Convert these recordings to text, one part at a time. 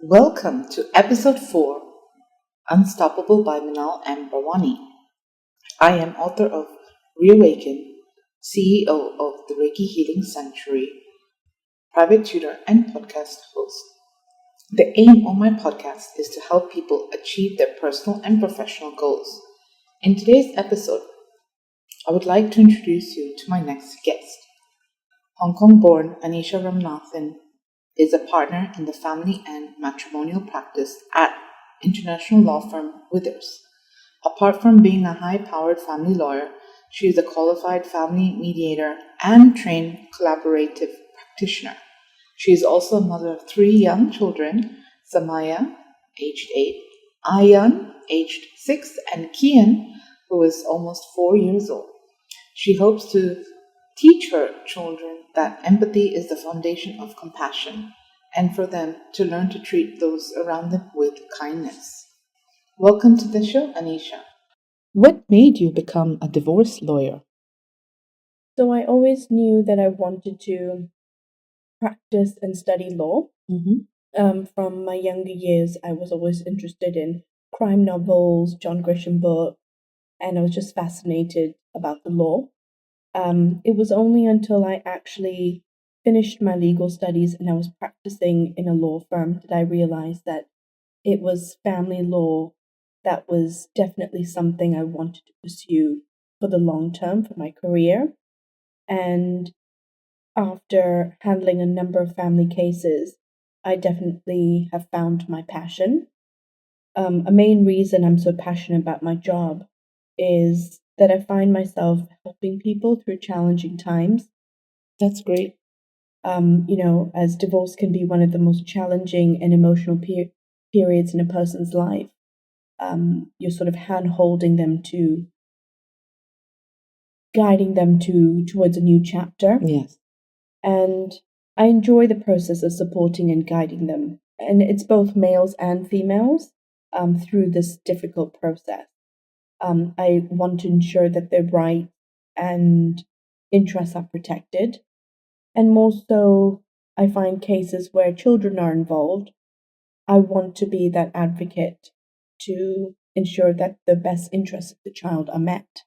Welcome to episode 4, Unstoppable by Minal and Bharwaney. I am author of Reawaken, CEO of the Reiki Healing Sanctuary, private tutor, and podcast host. The aim of my podcast is to help people achieve their personal and professional goals. In today's episode, I would like to introduce you to my next guest. Hong Kong-born Anisha Ramanathan is a partner in the family and matrimonial practice at international law firm Withers. Apart from being a high-powered family lawyer, she is a qualified family mediator and trained collaborative practitioner. She is also a mother of 3 young children, Samaya, aged 8, Ayan, aged 6, and Kian, who is almost 4 years old. She hopes to teach her children that empathy is the foundation of compassion and for them to learn to treat those around them with kindness. Welcome to the show, Anisha. What made you become a divorce lawyer? So I always knew that I wanted to practice and study law. From my younger years, I was always interested in crime novels, John Grisham books, and I was just fascinated about the law. It was only until I actually finished my legal studies and I was practicing in a law firm that I realized that it was family law that was definitely something I wanted to pursue for the long term for my career. And after handling a number of family cases, I definitely have found my passion. A main reason I'm so passionate about my job is that I find myself helping people through challenging times. That's great. As divorce can be one of the most challenging and emotional periods in a person's life, you're sort of hand holding them to guiding them towards a new chapter. Yes. And I enjoy the process of supporting and guiding them. And it's both males and females through this difficult process. I want to ensure that their rights and interests are protected. And more so, I find cases where children are involved. I want to be that advocate to ensure that the best interests of the child are met.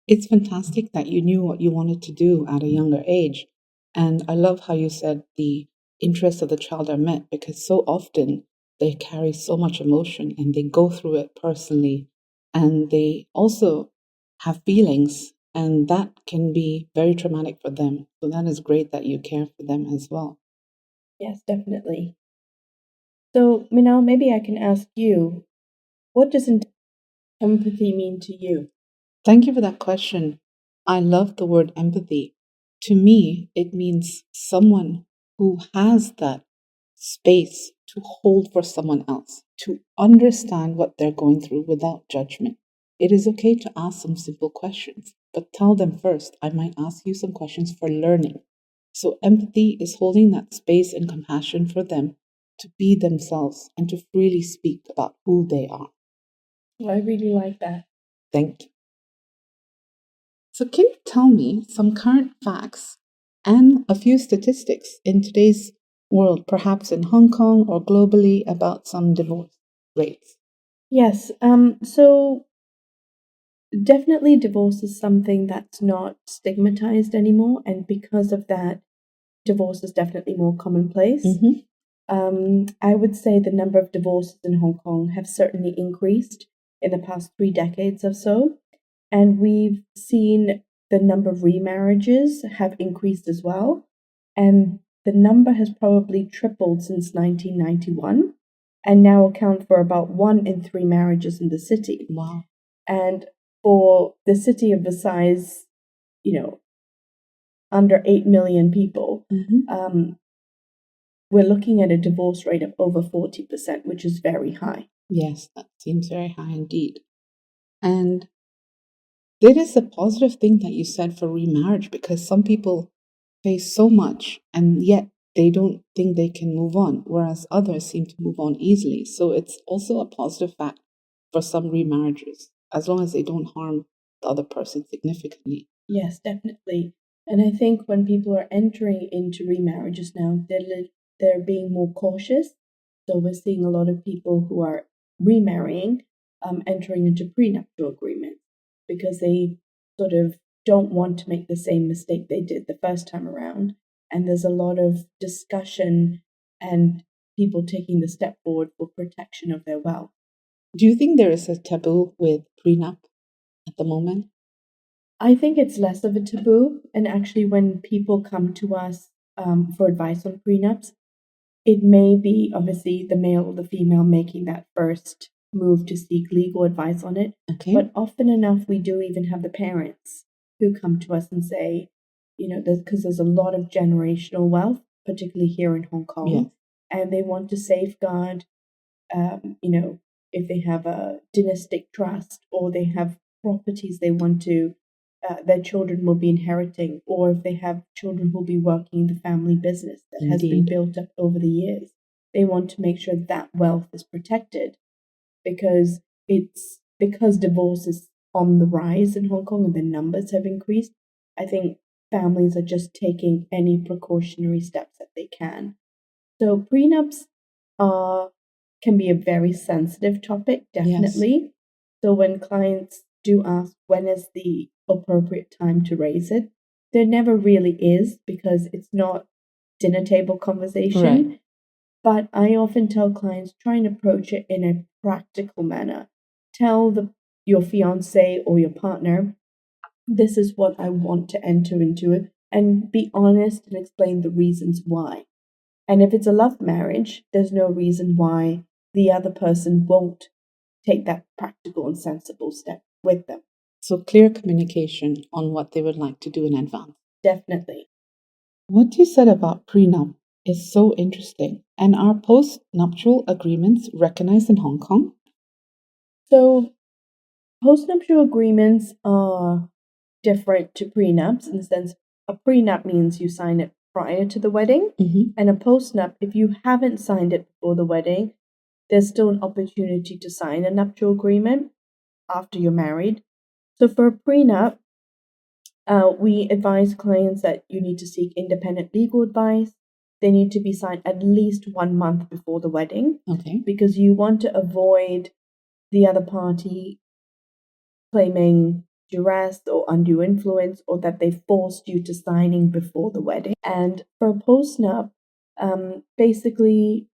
It's fantastic that you knew what you wanted to do at a younger age. And I love how you said the interests of the child are met because so often they carry so much emotion and they go through it personally and they also have feelings and that can be very traumatic for them. So that is great that you care for them as well. Yes, definitely. So, Minal, maybe I can ask you, what does empathy mean to you? Thank you for that question. I love the word empathy. To me, it means someone who has that space to hold for someone else, to understand what they're going through without judgment. It is okay to ask some simple questions, but tell them first, I might ask you some questions for learning. So, empathy is holding that space and compassion for them to be themselves and to freely speak about who they are. Well, I really like that. Thank you. So, can you tell me some current facts and a few statistics in today's world, perhaps in Hong Kong or globally, about some divorce rates? Yes. So definitely divorce is something that's not stigmatized anymore, and because of that, divorce is definitely more commonplace. I would say the number of divorces in Hong Kong have certainly increased in the past 3 decades or so, and we've seen the number of remarriages have increased as well, and the number has probably tripled since 1991 and now account for about 1 in 3 marriages in the city. Wow. And for the city of the size, under 8 million people, we're looking at a divorce rate of over 40%, which is very high. Yes, that seems very high indeed. And it is a positive thing that you said for remarriage because some people face so much and yet they don't think they can move on, whereas others seem to move on easily. So it's also a positive fact for some remarriages, as long as they don't harm the other person significantly. Yes, definitely. And I think when people are entering into remarriages now, they're being more cautious. So we're seeing a lot of people who are remarrying entering into prenuptial agreements because they sort of don't want to make the same mistake they did the first time around. And there's a lot of discussion and people taking the step forward for protection of their wealth. Do you think there is a taboo with prenup at the moment? I think it's less of a taboo. And actually, when people come to us for advice on prenups, it may be obviously the male or the female making that first move to seek legal advice on it. Okay. But often enough, we do even have the parents who come to us and say, because there's a lot of generational wealth, particularly here in Hong Kong, Yes. and they want to safeguard, if they have a dynastic trust or they have properties they want to, their children will be inheriting, or if they have children who will be working in the family business that has been built up over the years, they want to make sure that wealth is protected because divorce is on the rise in Hong Kong and the numbers have increased. I think families are just taking any precautionary steps that they can. So prenups can be a very sensitive topic, definitely. Yes. So when clients do ask when is the appropriate time to raise it, there never really is because it's not dinner table conversation. Right. But I often tell clients try and approach it in a practical manner. Tell your fiance or your partner, this is what I want to enter into it, and be honest and explain the reasons why. And if it's a love marriage, there's no reason why the other person won't take that practical and sensible step with them. So clear communication on what they would like to do in advance. Definitely. What you said about prenup is so interesting. And are post-nuptial agreements recognized in Hong Kong? So post-nuptial agreements are different to prenups in the sense a prenup means you sign it prior to the wedding, and a postnup, if you haven't signed it before the wedding, there's still an opportunity to sign a nuptial agreement after you're married. So for a prenup, we advise clients that you need to seek independent legal advice. They need to be signed at least 1 month before the wedding, because you want to avoid the other party claiming duress or undue influence, or that they forced you to signing before the wedding. And for a postnup,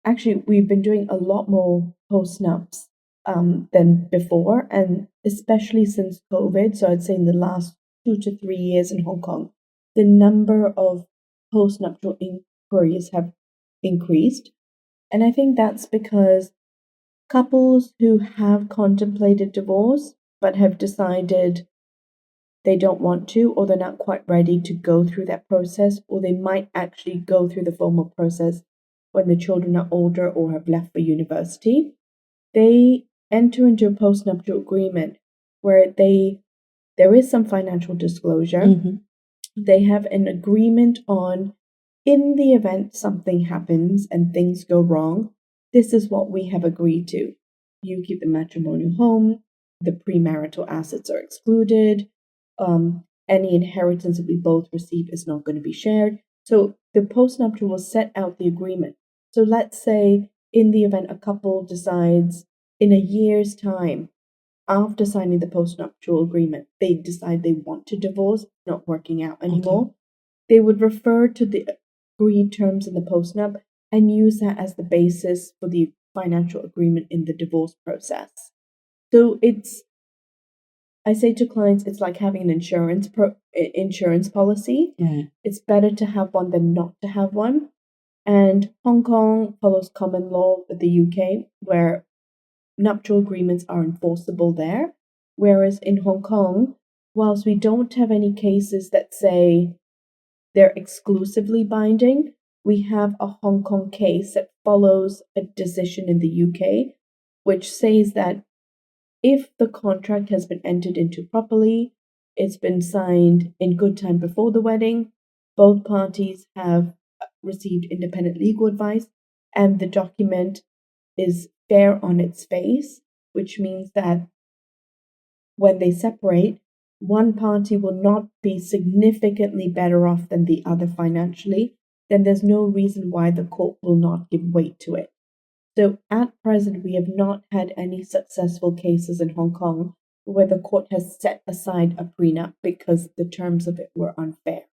actually, we've been doing a lot more postnups than before, and especially since COVID. So I'd say in the last 2 to 3 years in Hong Kong, the number of postnuptial inquiries have increased. And I think that's because couples who have contemplated divorce but have decided they don't want to, or they're not quite ready to go through that process, or they might actually go through the formal process when the children are older or have left for university, they enter into a postnuptial agreement where there is some financial disclosure. They have an agreement on, in the event something happens and things go wrong, this is what we have agreed to. You keep the matrimonial home, the premarital assets are excluded, any inheritance that we both receive is not going to be shared. So the postnuptial will set out the agreement. So let's say in the event a couple decides in a year's time, after signing the postnuptial agreement, they decide they want to divorce, not working out anymore, they would refer to the agreed terms in the postnup and use that as the basis for the financial agreement in the divorce process. So I say to clients, it's like having an insurance policy. Yeah. It's better to have one than not to have one. And Hong Kong follows common law with the UK, where nuptial agreements are enforceable there. Whereas in Hong Kong, whilst we don't have any cases that say they're exclusively binding, we have a Hong Kong case that follows a decision in the UK, which says that if the contract has been entered into properly, it's been signed in good time before the wedding, both parties have received independent legal advice, and the document is fair on its face, which means that when they separate, one party will not be significantly better off than the other financially, then there's no reason why the court will not give weight to it. So at present, we have not had any successful cases in Hong Kong where the court has set aside a prenup because the terms of it were unfair.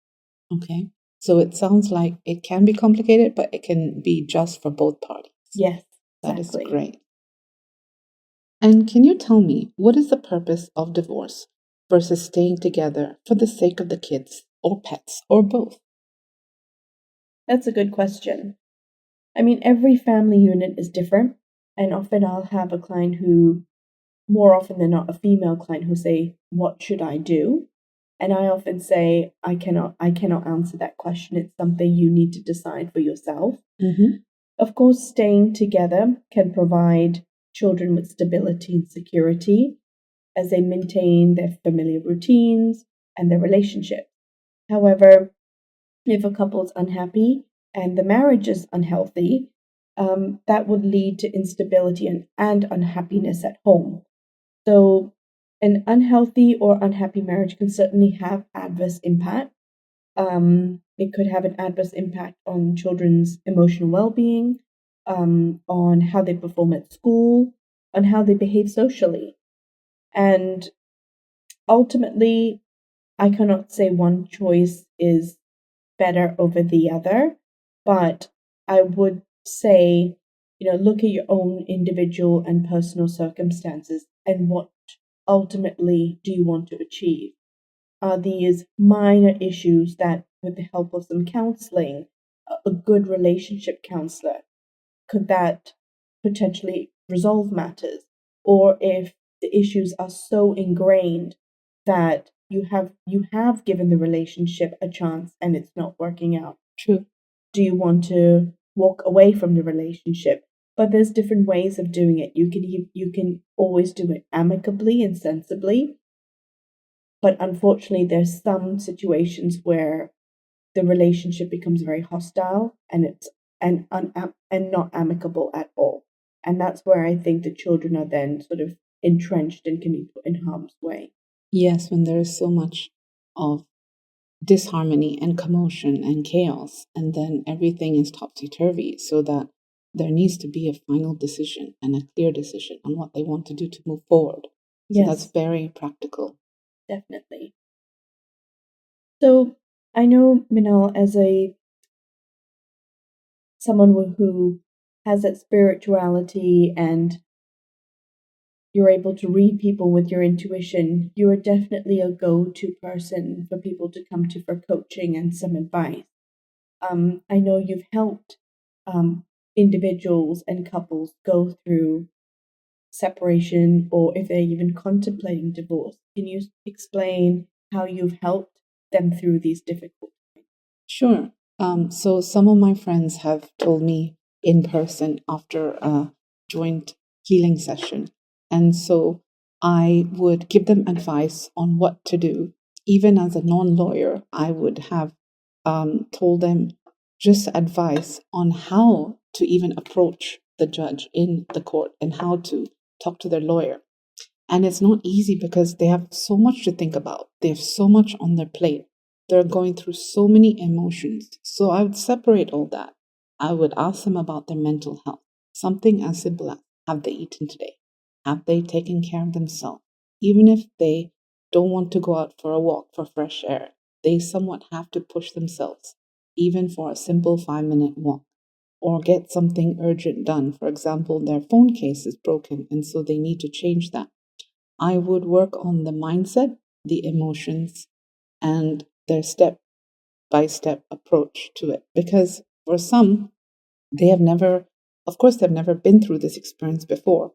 Okay. So it sounds like it can be complicated, but it can be just for both parties. Yes, That is exactly. great. And can you tell me, what is the purpose of divorce versus staying together for the sake of the kids or pets or both? That's a good question. I mean, every family unit is different, and often I'll have a client who, more often than not, a female client who say, "What should I do?" And I often say, I cannot answer that question. It's something you need to decide for yourself. Mm-hmm. Of course, staying together can provide children with stability and security as they maintain their familiar routines and their relationship. However, if a couple is unhappy and the marriage is unhealthy, that would lead to instability and unhappiness at home. So, an unhealthy or unhappy marriage can certainly have adverse impact. It could have an adverse impact on children's emotional well-being, on how they perform at school, on how they behave socially. And ultimately, I cannot say one choice is better over the other, but I would say, look at your own individual and personal circumstances and what ultimately do you want to achieve. Are these minor issues that, with the help of some counseling, a good relationship counselor, could that potentially resolve matters? Or if the issues are so ingrained that you have given the relationship a chance and it's not working out, True. do you want to walk away from the relationship? But there's different ways of doing it. You can always do it amicably and sensibly, but unfortunately there's some situations where the relationship becomes very hostile and not amicable at all. And that's where I think the children are then sort of entrenched and can be put in harm's way. Yes, when there is so much of disharmony and commotion and chaos, and then everything is topsy-turvy, so that there needs to be a final decision and a clear decision on what they want to do to move forward. So that's Yes, very practical. definitely. So I know Minal as someone who has that spirituality and you're able to read people with your intuition. You are definitely a go-to person for people to come to for coaching and some advice. I know you've helped individuals and couples go through separation or if they're even contemplating divorce. Can you explain how you've helped them through these difficult times? Sure. So some of my friends have told me in person after a joint healing session. And so I would give them advice on what to do. Even as a non-lawyer, I would have told them just advice on how to even approach the judge in the court and how to talk to their lawyer. And it's not easy because they have so much to think about. They have so much on their plate. They're going through so many emotions. So I would separate all that. I would ask them about their mental health. Something as simple as, have they eaten today? Have they taken care of themselves? Even if they don't want to go out for a walk for fresh air, they somewhat have to push themselves, even for a simple 5-minute walk, or get something urgent done. For example, their phone case is broken, and so they need to change that. I would work on the mindset, the emotions, and their step by step approach to it. Because for some, they have never, of course, they've never been through this experience before.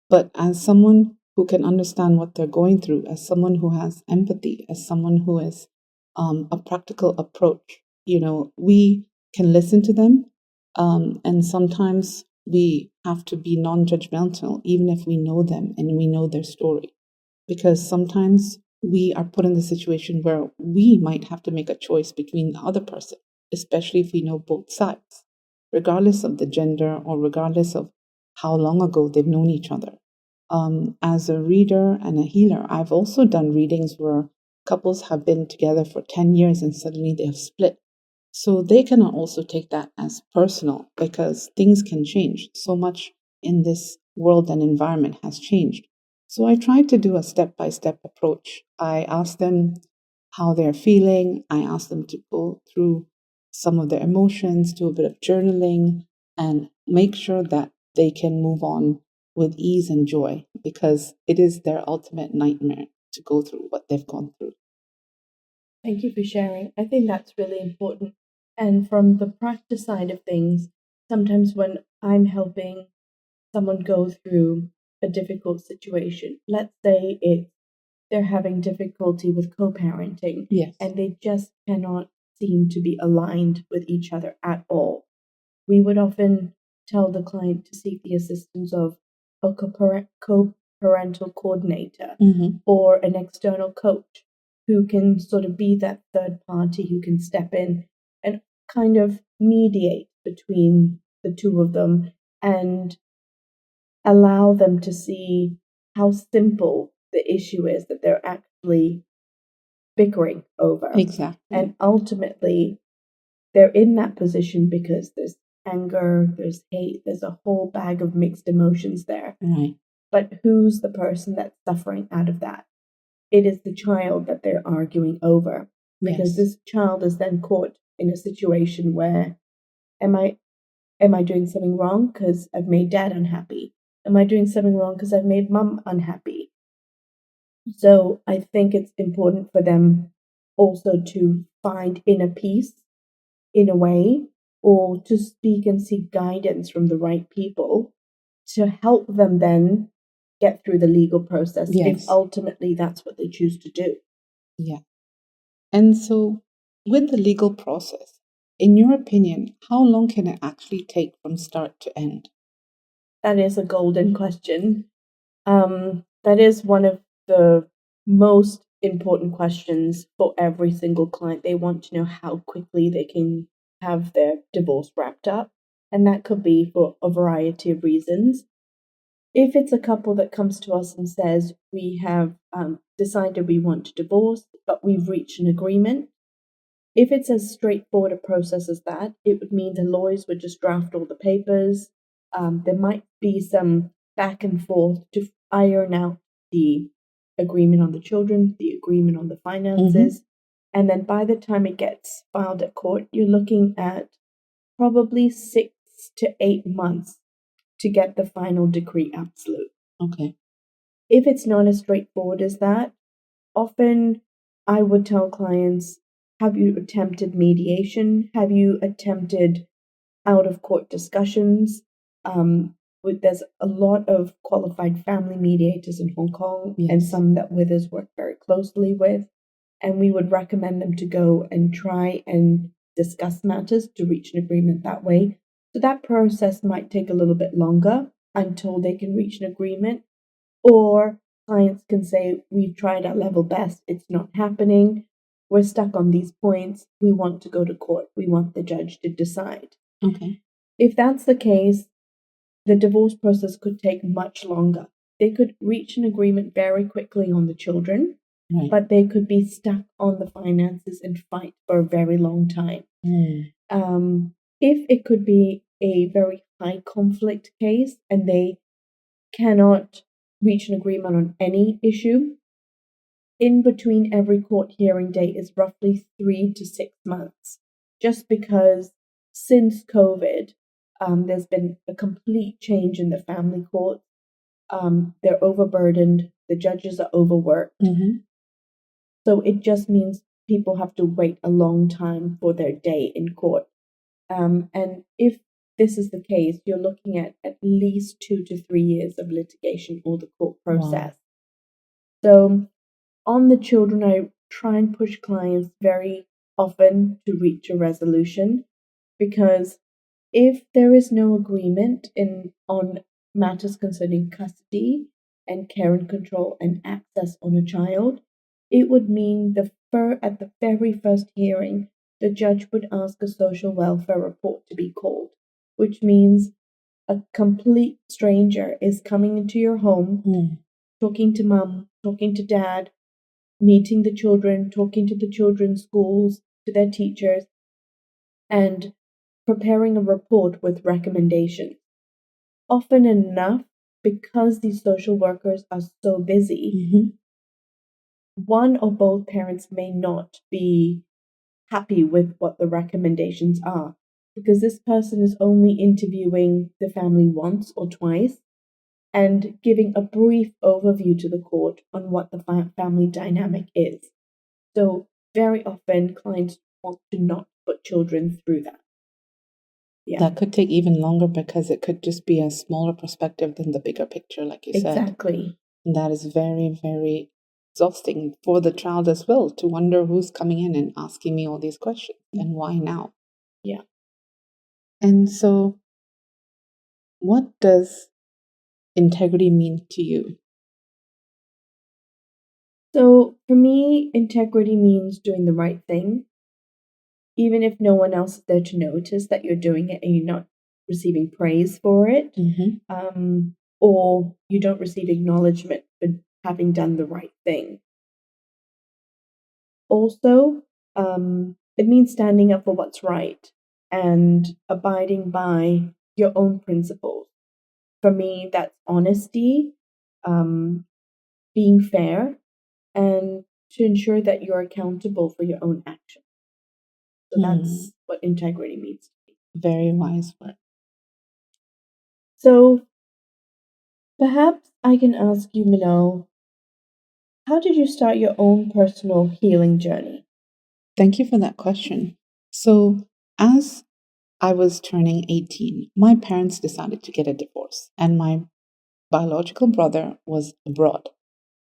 But as someone who can understand what they're going through, as someone who has empathy, as someone who is a practical approach, we can listen to them. And sometimes we have to be non judgmental, even if we know them and we know their story. Because sometimes we are put in the situation where we might have to make a choice between the other person, especially if we know both sides, regardless of the gender or regardless of how long ago they've known each other. As a reader and a healer, I've also done readings where couples have been together for 10 years and suddenly they have split. So they cannot also take that as personal because things can change so much in this world and environment has changed. So I tried to do a step-by-step approach. I asked them how they're feeling. I asked them to go through some of their emotions, do a bit of journaling, and make sure that they can move on with ease and joy, because it is their ultimate nightmare to go through what they've gone through. Thank you for sharing. I think that's really important. And from the practice side of things, sometimes when I'm helping someone go through a difficult situation, let's say they're having difficulty with co-parenting, Yes. and they just cannot seem to be aligned with each other at all, we would often tell the client to seek the assistance of a co-parental coordinator or an external coach who can sort of be that third party who can step in and kind of mediate between the two of them and allow them to see how simple the issue is that they're actually bickering over. Exactly. And ultimately, they're in that position because there's anger, there's hate, there's a whole bag of mixed emotions there. Right. But who's the person that's suffering out of that? It is the child that they're arguing over, because this child is then caught in a situation where am I doing something wrong because I've made dad unhappy? Am I doing something wrong because I've made mum unhappy? So I think it's important for them also to find inner peace in a way, or to speak and seek guidance from the right people to help them then get through the legal process, if ultimately that's what they choose to do. Yeah. And so, with the legal process, in your opinion, how long can it actually take from start to end? That is a golden question. That is one of the most important questions for every single client. They want to know how quickly they can have their divorce wrapped up, and that could be for a variety of reasons. If it's a couple that comes to us and says, we have decided we want to divorce, but we've reached an agreement, if it's as straightforward a process as that, it would mean the lawyers would just draft all the papers. There might be some back and forth to iron out the agreement on the children, the agreement on the finances. And then by the time it gets filed at court, you're looking at probably 6 to 8 months to get the final decree absolute. Okay. If it's not as straightforward as that, often I would tell clients, have you attempted mediation? Have you attempted out-of-court discussions? There's a lot of qualified family mediators in Hong Kong, and some that Withers work very closely with, and we would recommend them to go and try and discuss matters to reach an agreement that way. So that process might take a little bit longer until they can reach an agreement, or clients can say, we've tried our level best, it's not happening, we're stuck on these points, we want to go to court, we want the judge to decide. Okay. If that's the case, the divorce process could take much longer. They could reach an agreement very quickly on the children, but they could be stuck on the finances and fight for a very long time. If it could be a very high conflict case and they cannot reach an agreement on any issue, in between every court hearing date is roughly 3 to 6 months, just because since COVID, there's been a complete change in the family court. They're overburdened, the judges are overworked. So it just means people have to wait a long time for their day in court. And if this is the case, you're looking at least 2 to 3 years of litigation or the court process. So on the children, I try and push clients very often to reach a resolution, because if there is no agreement on matters concerning custody and care and control and access on a child, it would mean at the very first hearing, the judge would ask a social welfare report to be called, which means a complete stranger is coming into your home, talking to mum, talking to dad, meeting the children, talking to the children's schools, to their teachers, and preparing a report with recommendations. often enough, because these social workers are so busy, one or both parents may not be happy with what the recommendations are, because this person is only interviewing the family once or twice and giving a brief overview to the court on what the family dynamic is. So very often clients want to not put children through that. Yeah. That could take even longer because it could just be a smaller perspective than the bigger picture, like you said. Exactly. And that is very, very exhausting for the child as well, to wonder who's coming in and asking me all these questions and why now. Yeah. And so, what does integrity mean to you? So for me, integrity means doing the right thing, even if no one else is there to notice that you're doing it and you're not receiving praise for it, or you don't receive acknowledgement for having done the right thing. Also, it means standing up for what's right and abiding by your own principles. For me, that's honesty, being fair, and to ensure that you're accountable for your own actions. So that's what integrity means to me. Very wise word. So perhaps I can ask you, Minal, how did you start your own personal healing journey? Thank you for that question. So, as I was turning 18, my parents decided to get a divorce, and my biological brother was abroad.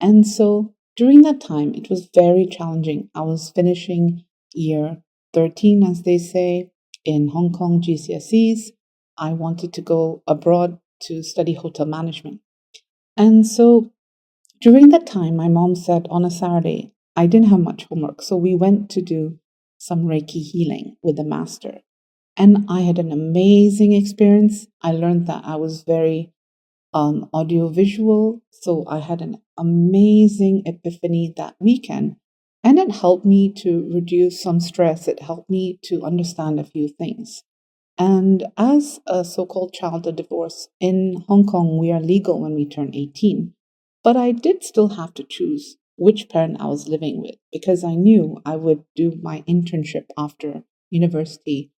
And so, during that time, it was very challenging. I was finishing year 13, as they say, in Hong Kong GCSEs. I wanted to go abroad to study hotel management. And so, during that time, my mom said on a Saturday, I didn't have much homework. So we went to do some Reiki healing with the master. And I had an amazing experience. I learned that I was very audiovisual. So I had an amazing epiphany that weekend. And it helped me to reduce some stress. It helped me to understand a few things. And as a so-called child of divorce, in Hong Kong, we are legal when we turn 18. But I did still have to choose which parent I was living with because I knew I would do my internship after university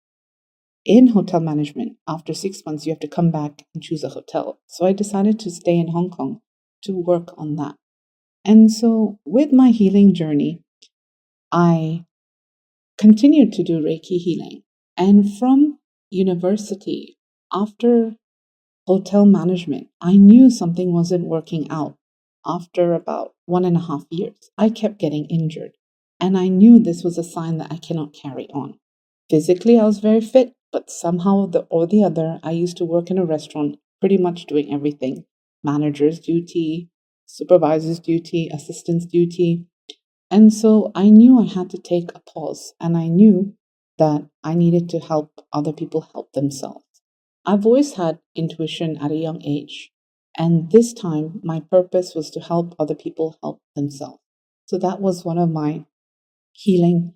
in hotel management. After 6 months, you have to come back and choose a hotel. So I decided to stay in Hong Kong to work on that. And so with my healing journey, I continued to do Reiki healing. And from university, after hotel management, I knew something wasn't working out. After about 1.5 years, I kept getting injured. And I knew this was a sign that I cannot carry on. Physically, I was very fit, but somehow the other, I used to work in a restaurant, pretty much doing everything. Manager's duty, supervisor's duty, assistant's duty. And so I knew I had to take a pause, and I knew that I needed to help other people help themselves. I've always had intuition at a young age, and this time my purpose was to help other people help themselves. So that was one of my healing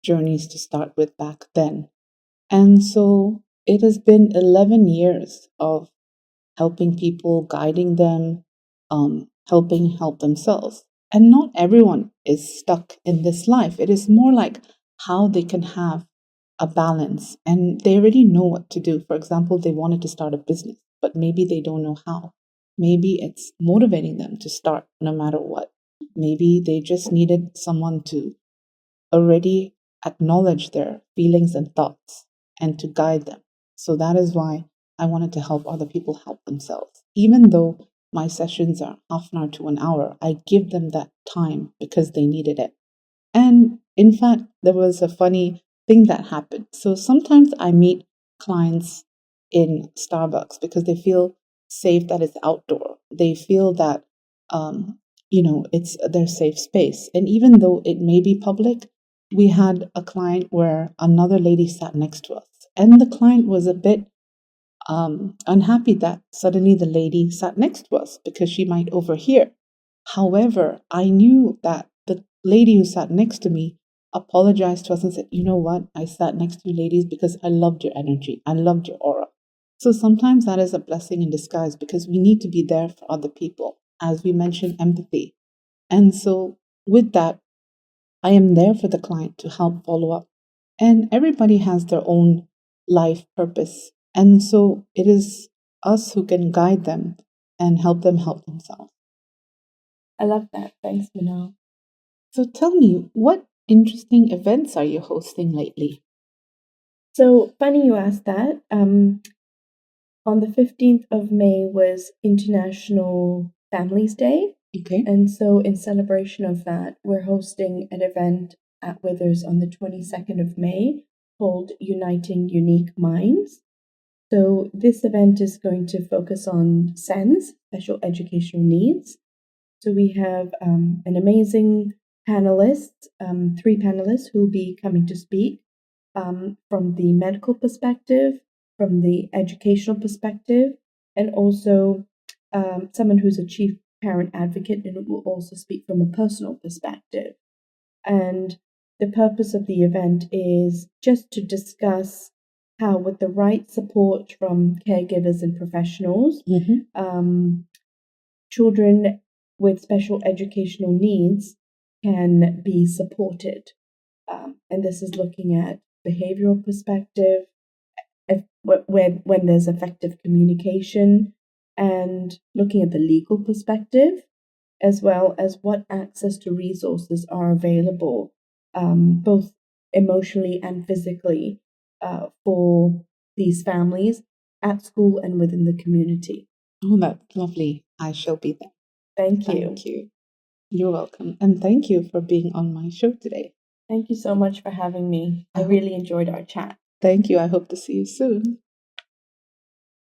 journeys to start with back then. And so it has been 11 years of helping people, guiding them, helping help themselves. And not everyone is stuck in this life. It is more like how they can have a balance and they already know what to do. For example, they wanted to start a business, but maybe they don't know how. Maybe it's motivating them to start no matter what. Maybe they just needed someone to already acknowledge their feelings and thoughts and to guide them. So that is why I wanted to help other people help themselves. Even though my sessions are half an hour to an hour, I give them that time because they needed it. And in fact, there was a funny thing that happened. So sometimes I meet clients in Starbucks because they feel safe that it's outdoor. They feel that, it's their safe space. And even though it may be public, we had a client where another lady sat next to us. And the client was a bit unhappy that suddenly the lady sat next to us because she might overhear. However, I knew that the lady who sat next to me apologized to us and said, you know what? I sat next to you ladies because I loved your energy. I loved your aura. So sometimes that is a blessing in disguise because we need to be there for other people. As we mentioned, empathy. And so with that, I am there for the client to help follow up. And everybody has their own life purpose. And so it is us who can guide them and help them help themselves. I love that. Thanks, Minal. So tell me, what interesting events are you hosting lately? So funny you asked that. On the 15th of May was International Families Day. Okay. And so, in celebration of that, we're hosting an event at Withers on the 22nd of May called Uniting Unique Minds. So, this event is going to focus on SENS, special educational needs. So, we have an amazing panelist, three panelists who will be coming to speak from the medical perspective, from the educational perspective, and also someone who's a chief parent advocate and will also speak from a personal perspective. And the purpose of the event is just to discuss how, with the right support from caregivers and professionals, children with special educational needs can be supported. And this is looking at behavioral perspective, when there's effective communication, and looking at the legal perspective, as well as what access to resources are available, both emotionally and physically, for these families at school and within the community. Oh, that's lovely. I shall be there. Thank you. Thank you. You're welcome. And thank you for being on my show today. Thank you so much for having me. I really enjoyed our chat. Thank you. I hope to see you soon.